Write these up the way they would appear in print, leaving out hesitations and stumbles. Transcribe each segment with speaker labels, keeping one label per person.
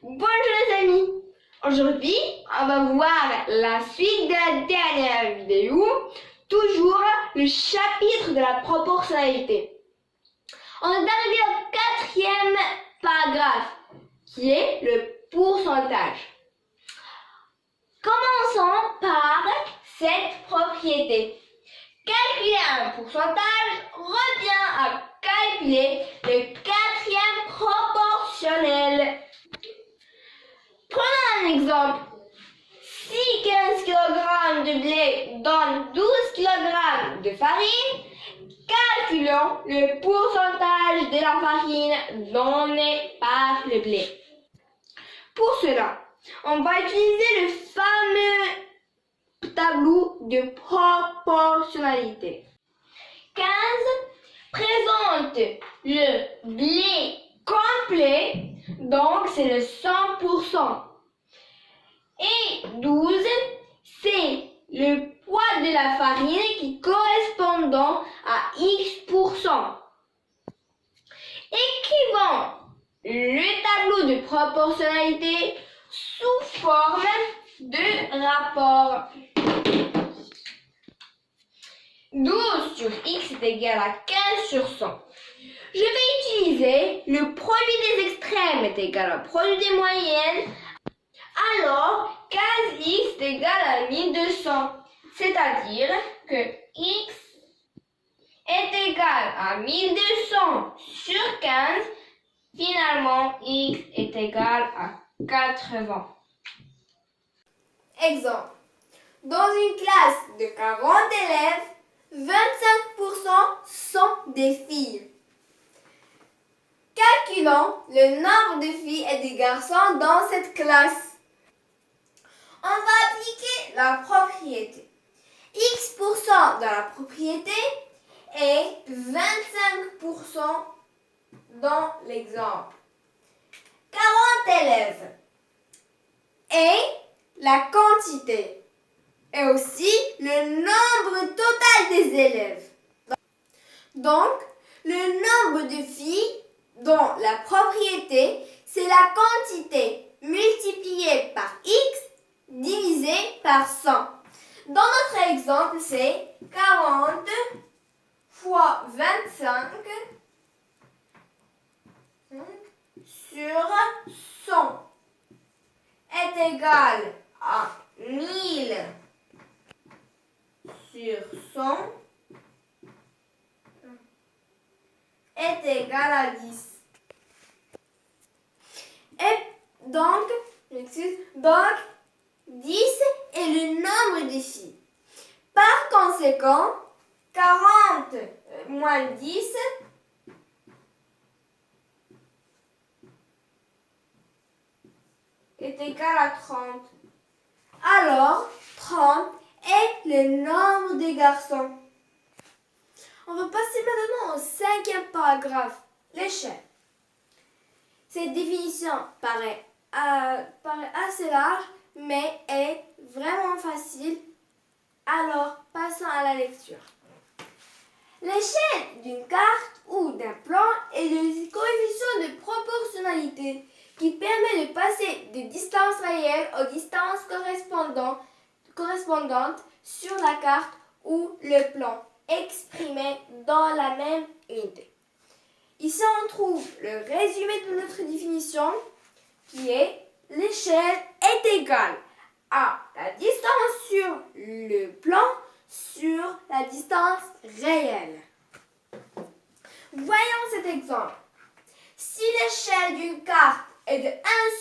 Speaker 1: Bonjour les amis. Aujourd'hui, on va voir la suite de la dernière vidéo, toujours le chapitre de la proportionnalité. On est arrivé au quatrième paragraphe, qui est le pourcentage. Commençons par cette propriété. Calculer un pourcentage revient à calculer le quatrième proportionnel. Prenons un exemple. Si 15 kg de blé donne 12 kg de farine, calculons le pourcentage de la farine donnée par le blé. Pour cela, on va utiliser le fameux tableau de proportionnalité. 15 présente le blé complet, donc c'est le 100%. Et 12, c'est le poids de la farine qui correspond à X%. Écrivons le tableau de proportionnalité sous forme de rapport. 12 sur X est égal à 15 sur 100. Je vais utiliser le produit des extrêmes est égal au produit des moyennes. Alors, 15x est égal à 1200. C'est-à-dire que x est égal à 1200 sur 15. Finalement, x est égal à 80. Exemple. Dans une classe de 40 élèves, 25% sont des filles. Calculons le nombre de filles et de garçons dans cette classe. On va appliquer la propriété. X% dans la propriété et 25% dans l'exemple. 40 élèves et la quantité et aussi le nombre total des élèves. Donc, le nombre de filles dont la propriété, c'est la quantité multipliée par x divisé par 100. Dans notre exemple, c'est 40 fois 25 sur 100 est égal à 1000 sur 100 est égal à 10. Et donc 10 est le nombre de filles. Par conséquent, 40 moins 10 est égal à 30. Alors, 30 est le nombre des garçons. On va passer maintenant au cinquième paragraphe, l'échelle. Cette définition paraît assez large, mais est vraiment facile. Alors, passons à la lecture. L'échelle d'une carte ou d'un plan est le coefficient de proportionnalité qui permet de passer des distances réelles aux distances correspondantes sur la carte ou le plan, exprimées dans la même unité. Ici, on trouve le résumé de notre définition qui est l'échelle est égale à la distance sur le plan sur la distance réelle. Voyons cet exemple. Si l'échelle d'une carte est de 1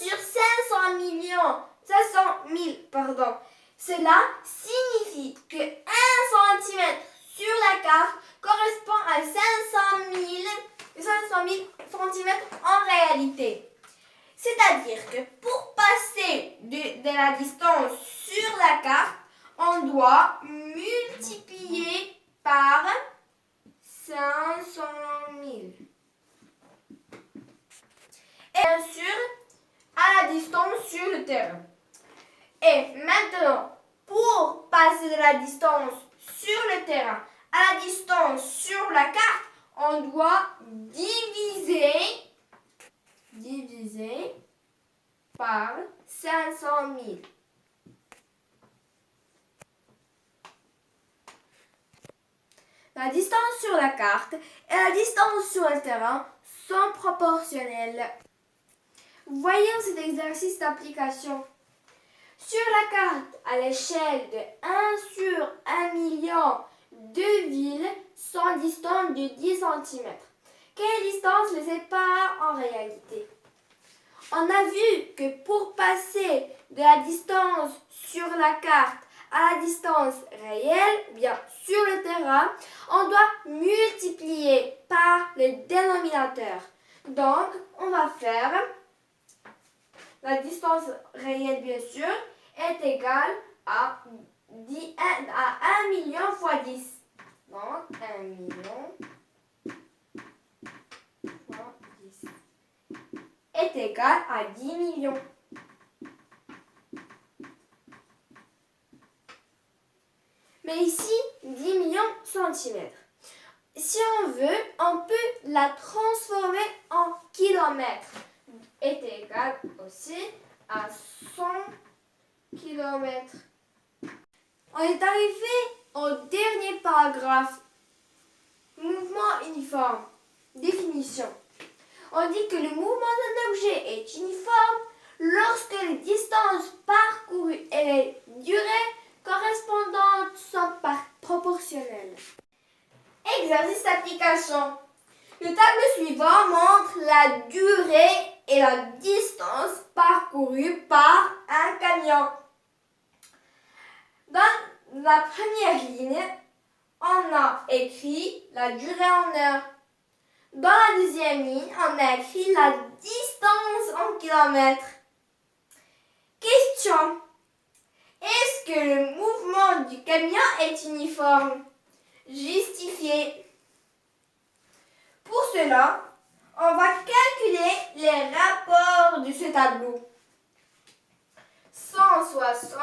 Speaker 1: sur 500 000, cela signifie que 1 cm sur la carte correspond à 500 000 cm en réalité. C'est-à-dire que pour passer de la distance sur la carte, on doit multiplier par 500 000. Et bien sûr, à la distance sur le terrain. Et maintenant, pour passer de la distance sur le terrain à la distance sur la carte, on doit diviser par 500 000. La distance sur la carte et la distance sur le terrain sont proportionnelles. Voyons cet exercice d'application. Sur la carte, à l'échelle de 1 sur 1 million, deux villes sont distantes de 10 cm. Quelle distance les sépare en réalité? On a vu que pour passer de la distance sur la carte à la distance réelle, bien sur le terrain, on doit multiplier par le dénominateur. Donc, on va faire la distance réelle, bien sûr, est égale à 1 million fois 10. Donc, 1 million fois 10 est égal à 10 millions. Mais ici, 10 millions centimètres. Si on veut, on peut la transformer en kilomètres. Est égal aussi à 100 kilomètres. On est arrivé au dernier paragraphe. Mouvement uniforme. Définition. On dit que le mouvement d'un objet est uniforme lorsque les distances parcourues et les durées correspondantes sont proportionnelles. Exercice d'application. Le tableau suivant montre la durée et la distance parcourue par un camion. Dans la première ligne, on a écrit la durée en heures. Dans la deuxième ligne, on a écrit la distance en kilomètres. Question. Est-ce que le mouvement du camion est uniforme? Justifié. Pour cela, on va calculer les rapports de ce tableau. 160,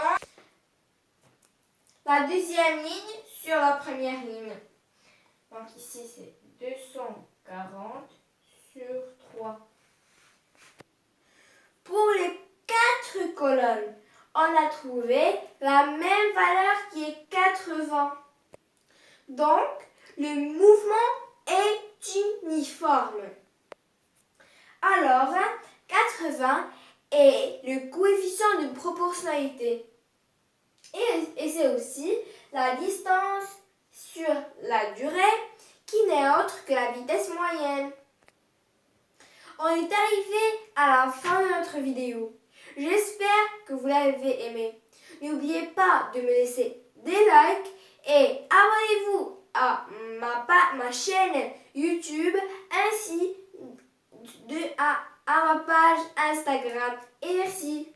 Speaker 1: la deuxième ligne sur la première ligne. Donc ici, c'est 240 sur 3. Pour les 4 colonnes, on a trouvé la même valeur qui est 80. Donc, le mouvement est uniforme. Alors, 80 est le coefficient de proportionnalité. Et c'est aussi la distance sur la durée qui n'est autre que la vitesse moyenne. On est arrivé à la fin de notre vidéo. J'espère que vous l'avez aimé. N'oubliez pas de me laisser des likes et abonnez-vous à ma chaîne YouTube ainsi à ma page Instagram. Et merci.